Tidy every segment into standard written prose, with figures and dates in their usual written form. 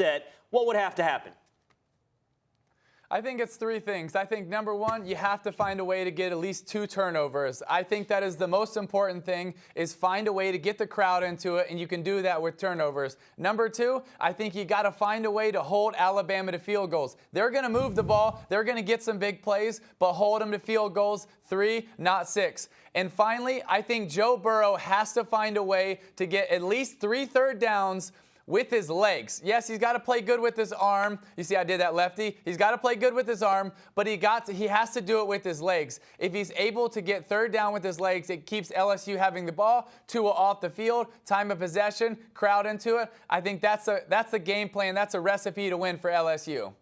upset, what would have to happen? I think it's three things. I think, number one, you have to find a way to get at least 2 turnovers. I think that is the most important thing, is find a way to get the crowd into it, and you can do that with turnovers. Number two, I think you got to find a way to hold Alabama to field goals. They're going to move the ball. They're going to get some big plays, but hold them to field goals 3, not 6. And finally, I think Joe Burrow has to find a way to get at least 3 third downs with his legs. Yes, he's got to play good with his arm. You see, I did that, lefty. He's got to play good with his arm, but he has to do it with his legs. If he's able to get third down with his legs, it keeps LSU having the ball, Tua off the field, time of possession, crowd into it. I think that's a game plan. That's a recipe to win for LSU.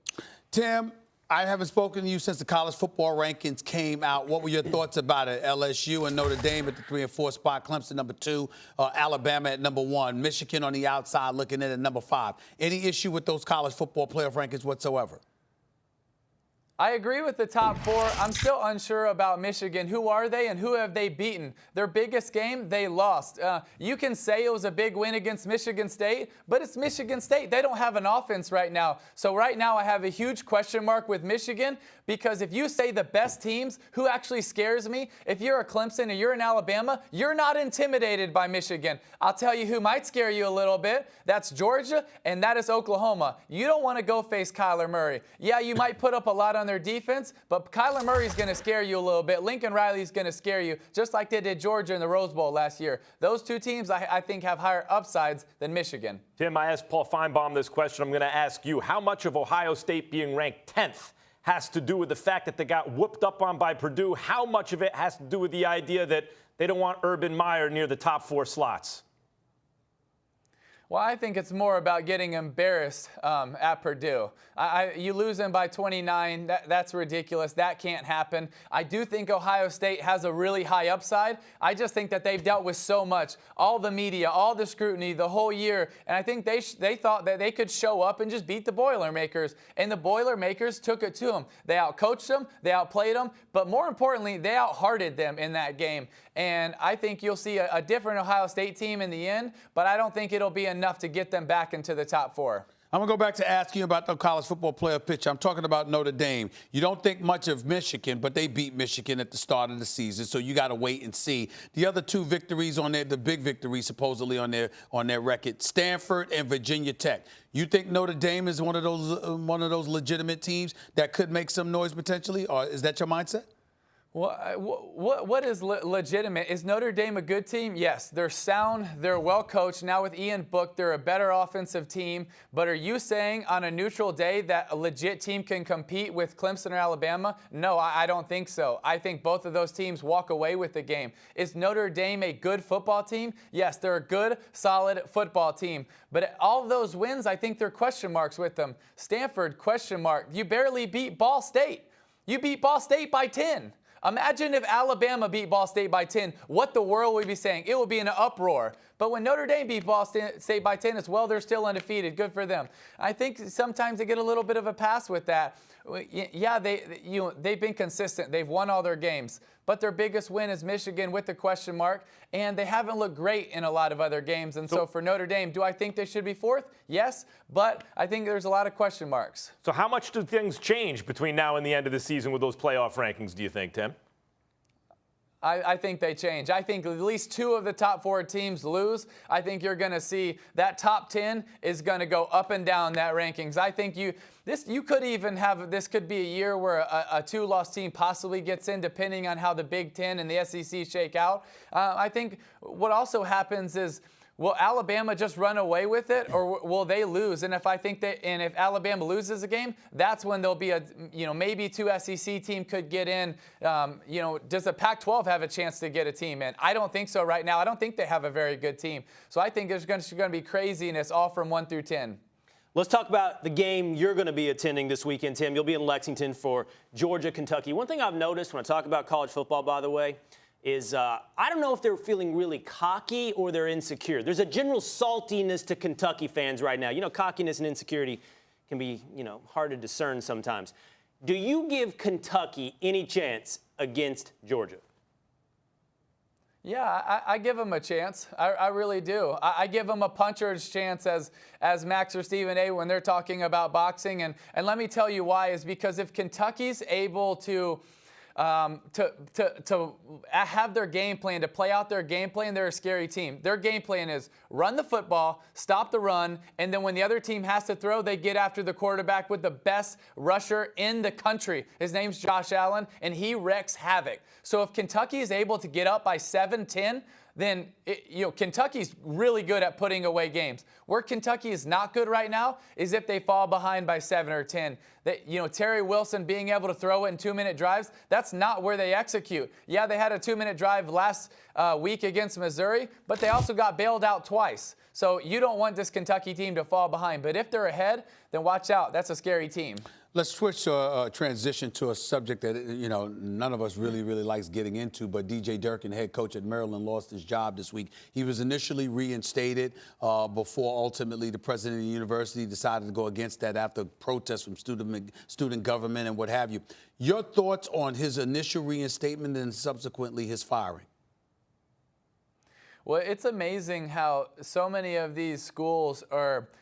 Tim, I haven't spoken to you since the college football rankings came out. What were your thoughts about it? LSU and Notre Dame at the 3 and 4 spot, Clemson number 2, Alabama at number 1, Michigan on the outside looking in at number 5. Any issue with those college football playoff rankings whatsoever? I agree with the top 4. I'm still unsure about Michigan. Who are they and who have they beaten? Their biggest game, they lost. You can say it was a big win against Michigan State, but it's Michigan State. They don't have an offense right now. So right now I have a huge question mark with Michigan, because if you say the best teams, who actually scares me, if you're a Clemson or you're in Alabama, you're not intimidated by Michigan. I'll tell you who might scare you a little bit. That's Georgia, and that is Oklahoma. You don't want to go face Kyler Murray. Yeah, you might put up a lot on their defense, but Kyler Murray's going to scare you a little bit. Lincoln Riley's going to scare you, just like they did Georgia in the Rose Bowl last year. Those 2 teams, I think, have higher upsides than Michigan. Tim, I asked Paul Feinbaum this question. I'm going to ask you, how much of Ohio State being ranked 10th has to do with the fact that they got whooped up on by Purdue? How much of it has to do with the idea that they don't want Urban Meyer near the top 4 slots? Well, I think it's more about getting embarrassed at Purdue. You lose them by 29. That's ridiculous. That can't happen. I do think Ohio State has a really high upside. I just think that they've dealt with so much, all the media, all the scrutiny, the whole year. And I think they thought that they could show up and just beat the Boilermakers. And the Boilermakers took it to them. They outcoached them. They outplayed them. But more importantly, they outhearted them in that game. And I think you'll see a different Ohio State team in the end, but I don't think it'll be enough to get them back into the top 4. I'm going to go back to asking you about the college football playoff picture. I'm talking about Notre Dame. You don't think much of Michigan, but they beat Michigan at the start of the season, so you got to wait and see. The other 2 victories on there, the big victories supposedly on their record, Stanford and Virginia Tech. You think Notre Dame is one of those legitimate teams that could make some noise potentially, or is that your mindset? What is legitimate? Is Notre Dame a good team? Yes, they're sound, they're well coached. Now with Ian Book, they're a better offensive team. But are you saying on a neutral day that a legit team can compete with Clemson or Alabama? No, I don't think so. I think both of those teams walk away with the game. Is Notre Dame a good football team? Yes, they're a good, solid football team. But all of those wins, I think there are question marks with them. Stanford, question mark. You barely beat Ball State. You beat Ball State by 10. Imagine if Alabama beat Ball State by 10, what the world would be saying. It would be an uproar. But when Notre Dame beat Ball State by 10 as well, they're still undefeated. Good for them. I think sometimes they get a little bit of a pass with that. Yeah, they've been consistent. They've won all their games. But their biggest win is Michigan with the question mark, and they haven't looked great in a lot of other games. And so for Notre Dame, do I think they should be 4th? Yes, but I think there's a lot of question marks. So how much do things change between now and the end of the season with those playoff rankings, do you think, Tim? I think they change. I think at least 2 of the top 4 teams lose. I think you're going to see that top 10 is going to go up and down that rankings. I think you could even have, this could be a year where a 2-loss team possibly gets in, depending on how the Big Ten and the SEC shake out. I think what also happens is, will Alabama just run away with it, or will they lose? And if Alabama loses a game, that's when there'll be maybe 2 SEC team could get in. Does the Pac-12 have a chance to get a team in? I don't think so right now. I don't think they have a very good team. So I think there's going to be craziness all from 1 through 10. Let's talk about the game you're going to be attending this weekend, Tim. You'll be in Lexington for Georgia, Kentucky. One thing I've noticed when I talk about college football, by the way, is I don't know if they're feeling really cocky or they're insecure. There's a general saltiness to Kentucky fans right now. Cockiness and insecurity can be, hard to discern sometimes. Do you give Kentucky any chance against Georgia? Yeah, I give him a chance. I really do. I give him a puncher's chance as Max or Stephen A. when they're talking about boxing. And let me tell you why is because if Kentucky's able to have their game plan, to play out their game plan, they're a scary team. Their game plan is run the football, stop the run, and then when the other team has to throw, they get after the quarterback with the best rusher in the country. His name's Josh Allen, and he wreaks havoc. So if Kentucky is able to get up by 7-10, then Kentucky's really good at putting away games. Where Kentucky is not good right now is if they fall behind by 7 or 10. Terry Wilson being able to throw it in 2-minute drives, that's not where they execute. Yeah, they had a 2-minute drive last week against Missouri, but they also got bailed out twice. So you don't want this Kentucky team to fall behind. But if they're ahead, then watch out. That's a scary team. Let's switch to transition to a subject that, none of us really likes getting into, but DJ Durkin, head coach at Maryland, lost his job this week. He was initially reinstated before ultimately the president of the university decided to go against that after protests from student government and what have you. Your thoughts on his initial reinstatement and subsequently his firing? Well, it's amazing how so many of these schools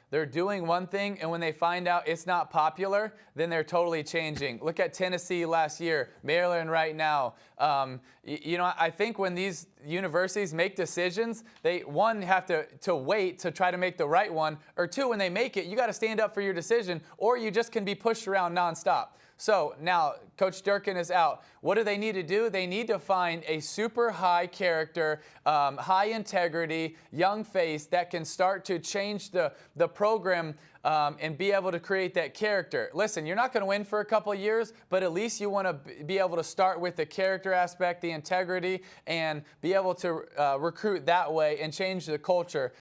they're doing one thing, and when they find out it's not popular, then they're totally changing. Look at Tennessee last year, Maryland right now. I think when these universities make decisions, they, one, have to wait to try to make the right one, or two, when they make it, you got to stand up for your decision, or you just can be pushed around nonstop. So now Coach Durkin is out. What do they need to do? They need to find a super high character, high integrity, young face that can start to change the program and be able to create that character. Listen, you're not going to win for a couple of years, but at least you want to be able to start with the character aspect, the integrity, and be able to recruit that way and change the culture.